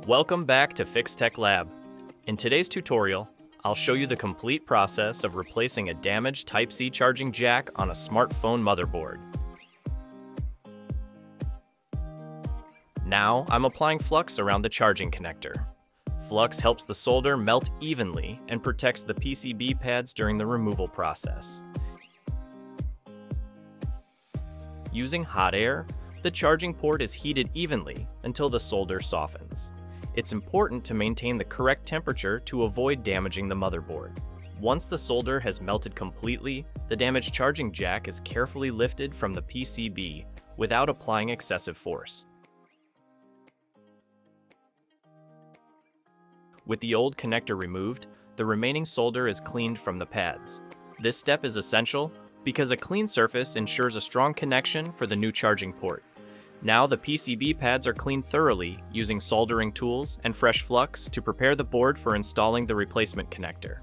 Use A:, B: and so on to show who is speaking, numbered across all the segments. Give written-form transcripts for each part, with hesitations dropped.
A: Welcome back to FixTech Lab. In today's tutorial, I'll show you the complete process of replacing a damaged Type-C charging jack on a smartphone motherboard. Now, I'm applying flux around the charging connector. Flux helps the solder melt evenly and protects the PCB pads during the removal process. Using hot air, the charging port is heated evenly until the solder softens. It's important to maintain the correct temperature to avoid damaging the motherboard. Once the solder has melted completely, the damaged charging jack is carefully lifted from the PCB without applying excessive force. With the old connector removed, the remaining solder is cleaned from the pads. This step is essential because a clean surface ensures a strong connection for the new charging port. Now the PCB pads are cleaned thoroughly using soldering tools and fresh flux to prepare the board for installing the replacement connector.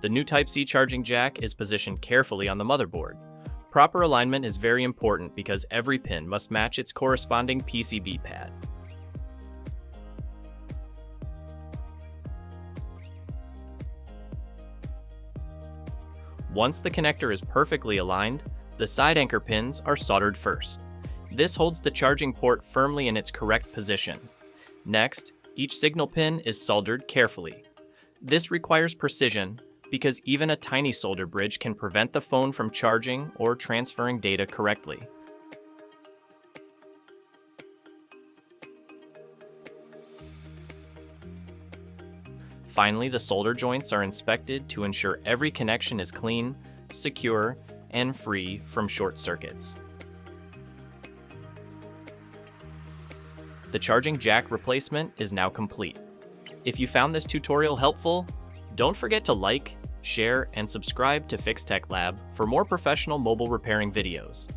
A: The new Type-C charging jack is positioned carefully on the motherboard. Proper alignment is very important because every pin must match its corresponding PCB pad. Once the connector is perfectly aligned, the side anchor pins are soldered first. This holds the charging port firmly in its correct position. Next, each signal pin is soldered carefully. This requires precision, because even a tiny solder bridge can prevent the phone from charging or transferring data correctly. Finally, the solder joints are inspected to ensure every connection is clean, secure, and free from short circuits. The charging jack replacement is now complete. If you found this tutorial helpful, don't forget to like, share, and subscribe to FixTech Lab for more professional mobile repairing videos.